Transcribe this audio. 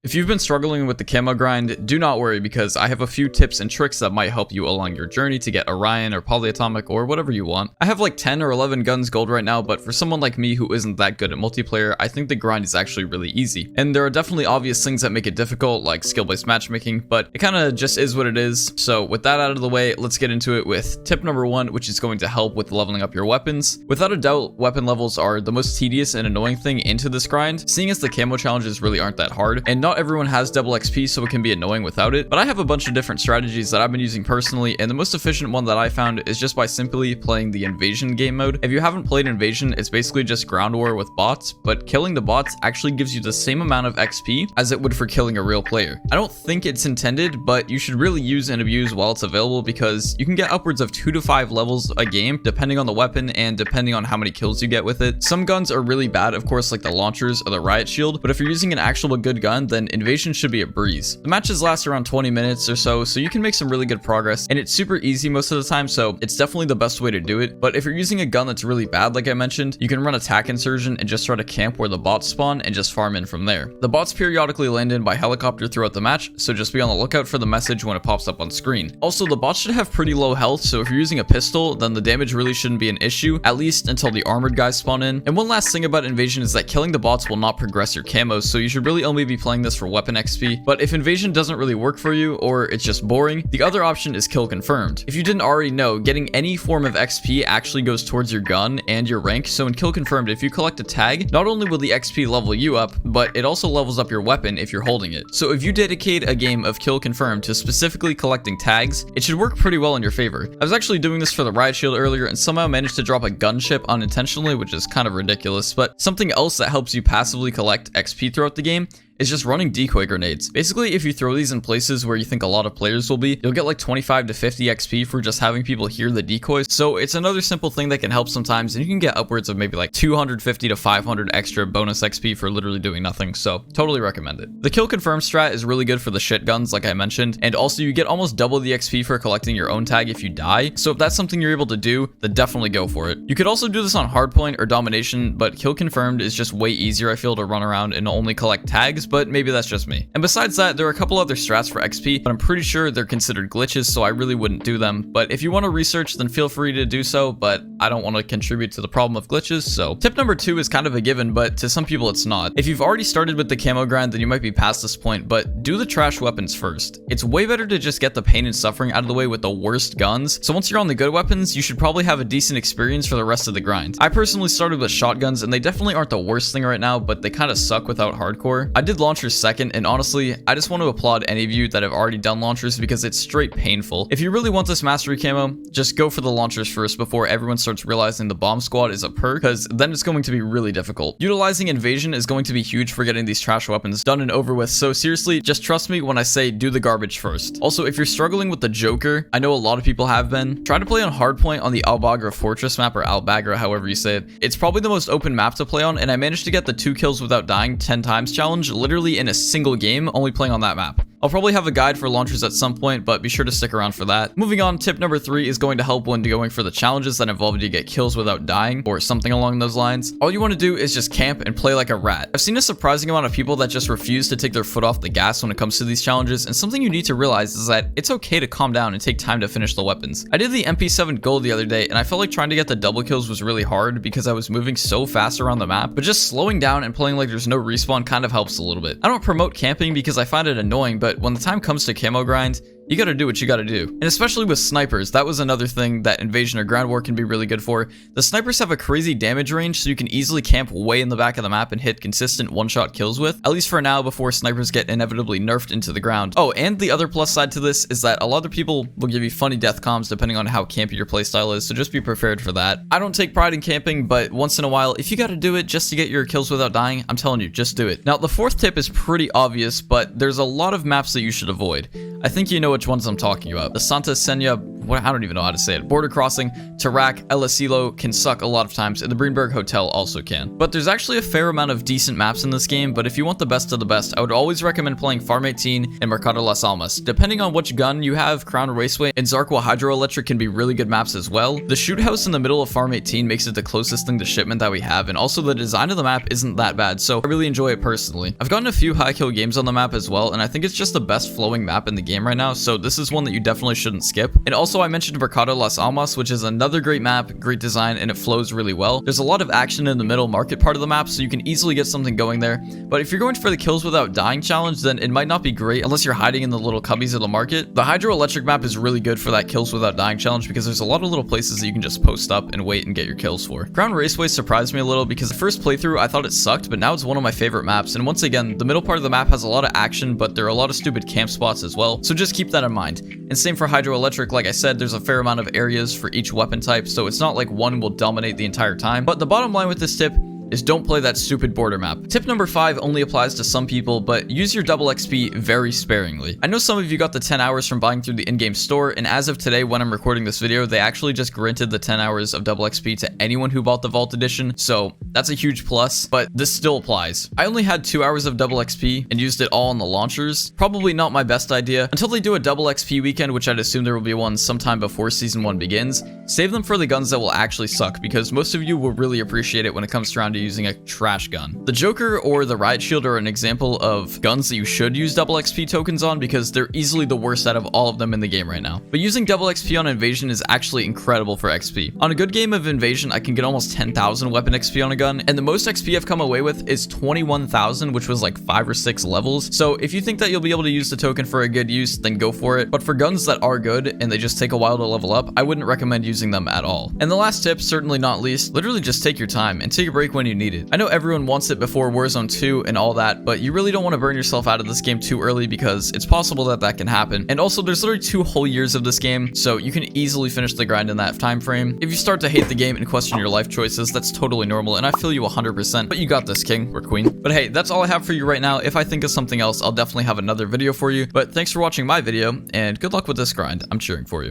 If you've been struggling with the camo grind, do not worry because I have a few tips and tricks that might help you along your journey to get Orion or Polyatomic or whatever you want. I have like 10 or 11 guns gold right now, but for someone like me who isn't that good at multiplayer, I think the grind is actually really easy. And there are definitely obvious things that make it difficult, like skill-based matchmaking, but it kind of just is what it is. So with that out of the way, let's get into it with tip number 1, which is going to help with leveling up your weapons. Without a doubt, weapon levels are the most tedious and annoying thing into this grind, seeing as the camo challenges really aren't that hard, and not everyone has double XP, so it can be annoying without it. But I have a bunch of different strategies that I've been using personally, and the most efficient one that I found is just by simply playing the Invasion game mode. If you haven't played Invasion, it's basically just ground war with bots, but killing the bots actually gives you the same amount of XP as it would for killing a real player. I don't think it's intended, but you should really use and abuse while it's available because you can get upwards of 2 to 5 levels a game depending on the weapon and depending on how many kills you get with it. Some guns are really bad, of course, like the launchers or the riot shield, but if you're using an actual good gun, then Invasion should be a breeze. The matches last around 20 minutes or so you can make some really good progress, and it's super easy most of the time, so it's definitely the best way to do it. But if you're using a gun that's really bad, like I mentioned, you can run attack insurgent and just try to camp where the bots spawn and just farm in from there. The bots periodically land in by helicopter throughout the match, so just be on the lookout for the message when it pops up on screen. Also, the bots should have pretty low health, so if you're using a pistol, then the damage really shouldn't be an issue, at least until the armored guys spawn in. And one last thing about Invasion is that killing the bots will not progress your camos, so you should really only be playing this for weapon XP. But if Invasion doesn't really work for you, or it's just boring, the other option is kill confirmed. If you didn't already know, getting any form of XP actually goes towards your gun and your rank, so in kill confirmed, if you collect a tag, not only will the XP level you up, but it also levels up your weapon if you're holding it. So if you dedicate a game of kill confirmed to specifically collecting tags, it should work pretty well in your favor. I was actually doing this for the riot shield earlier and somehow managed to drop a gunship unintentionally, which is kind of ridiculous, but something else that helps you passively collect XP throughout the game is just running decoy grenades. Basically, if you throw these in places where you think a lot of players will be, you'll get like 25 to 50 XP for just having people hear the decoys. So it's another simple thing that can help sometimes, and you can get upwards of maybe like 250 to 500 extra bonus XP for literally doing nothing. So totally recommend it. The kill confirm strat is really good for the shit guns, like I mentioned, and also you get almost double the XP for collecting your own tag if you die. So if that's something you're able to do, then definitely go for it. You could also do this on hardpoint or domination, but kill confirmed is just way easier, I feel, to run around and only collect tags, but maybe that's just me. And besides that, there are a couple other strats for XP, but I'm pretty sure they're considered glitches, so I really wouldn't do them. But if you want to research, then feel free to do so, but I don't want to contribute to the problem of glitches. So tip number 2 is kind of a given, but to some people it's not. If you've already started with the camo grind, then you might be past this point, but do the trash weapons first. It's way better to just get the pain and suffering out of the way with the worst guns. So once you're on the good weapons, you should probably have a decent experience for the rest of the grind. I personally started with shotguns, and they definitely aren't the worst thing right now, but they kind of suck without hardcore. I did launchers second, and honestly, I just want to applaud any of you that have already done launchers because it's straight painful. If you really want this mastery camo, just go for the launchers first before everyone starts realizing the bomb squad is a perk, because then it's going to be really difficult. Utilizing Invasion is going to be huge for getting these trash weapons done and over with, so seriously, just trust me when I say do the garbage first. Also, if you're struggling with the Joker, I know a lot of people have been, try to play on hardpoint on the Albagra Fortress map, or Albagra, however you say it. It's probably the most open map to play on, and I managed to get the 2 kills without dying 10 times challenge literally in a single game, only playing on that map. I'll probably have a guide for launchers at some point, but be sure to stick around for that. Moving on, tip number 3 is going to help when going for the challenges that involve you to get kills without dying, or something along those lines. All you want to do is just camp and play like a rat. I've seen a surprising amount of people that just refuse to take their foot off the gas when it comes to these challenges, and something you need to realize is that it's okay to calm down and take time to finish the weapons. I did the MP7 gold the other day, and I felt like trying to get the double kills was really hard because I was moving so fast around the map, but just slowing down and playing like there's no respawn kind of helps a little bit. I don't promote camping because I find it annoying, but when the time comes to camo grind, you gotta do what you gotta do. And especially with snipers, that was another thing that Invasion or Ground War can be really good for. The snipers have a crazy damage range, so you can easily camp way in the back of the map and hit consistent one-shot kills with, at least for now, before snipers get inevitably nerfed into the ground. Oh, and the other plus side to this is that a lot of people will give you funny death comms depending on how campy your playstyle is, so just be prepared for that. I don't take pride in camping, but once in a while, if you gotta do it just to get your kills without dying, I'm telling you, just do it. Now, the 4th tip is pretty obvious, but there's a lot of maps that you should avoid. I think you know which ones I'm talking about. The Santa Senya I don't even know how to say it. Border Crossing, Tarak, El Asilo can suck a lot of times, and the Greenberg Hotel also can. But there's actually a fair amount of decent maps in this game, but if you want the best of the best, I would always recommend playing Farm 18 and Mercado Las Almas. Depending on which gun you have, Crown Raceway and Zarqwa Hydroelectric can be really good maps as well. The shoot house in the middle of Farm 18 makes it the closest thing to shipment that we have, and also the design of the map isn't that bad, so I really enjoy it personally. I've gotten a few high kill games on the map as well, and I think it's just the best flowing map in the game right now, so this is one that you definitely shouldn't skip. And also I mentioned Mercado Las Almas, which is another great map, great design, and it flows really well. There's a lot of action in the middle market part of the map, so you can easily get something going there. But if you're going for the kills without dying challenge, then it might not be great unless you're hiding in the little cubbies of the market. The Hydroelectric map is really good for that kills without dying challenge because there's a lot of little places that you can just post up and wait and get your kills for. Crown Raceway surprised me a little because the first playthrough I thought it sucked, but now it's one of my favorite maps. And once again, the middle part of the map has a lot of action, but there are a lot of stupid camp spots as well, so just keep that in mind. And same for Hydroelectric, like I said, there's a fair amount of areas for each weapon type, so it's not like one will dominate the entire time. But the bottom line with this tip is don't play that stupid border map. Tip number 5 only applies to some people, but use your double XP very sparingly. I know some of you got the 10 hours from buying through the in-game store, and as of today when I'm recording this video, they actually just granted the 10 hours of double XP to anyone who bought the Vault Edition, so that's a huge plus, but this still applies. I only had 2 hours of double XP and used it all on the launchers. Probably not my best idea. Until they do a double XP weekend, which I'd assume there will be one sometime before Season 1 begins, save them for the guns that will actually suck, because most of you will really appreciate it when it comes around to using a trash gun. The Joker or the Riot Shield are an example of guns that you should use double XP tokens on because they're easily the worst out of all of them in the game right now. But using double XP on Invasion is actually incredible for XP. On a good game of Invasion, I can get almost 10,000 weapon XP on a gun, and the most XP I've come away with is 21,000, which was like 5 or 6 levels. So if you think that you'll be able to use the token for a good use, then go for it. But for guns that are good and they just take a while to level up, I wouldn't recommend using them at all. And the last tip, certainly not least, literally just take your time and take a break when you need it. I know everyone wants it before Warzone 2 and all that, but you really don't want to burn yourself out of this game too early because it's possible that that can happen. And also there's literally 2 whole years of this game, so you can easily finish the grind in that time frame. If you start to hate the game and question your life choices, that's totally normal, and I feel you 100%, but you got this, king or queen. But hey, that's all I have for you right now. If I think of something else, I'll definitely have another video for you, but thanks for watching my video, and good luck with this grind. I'm cheering for you.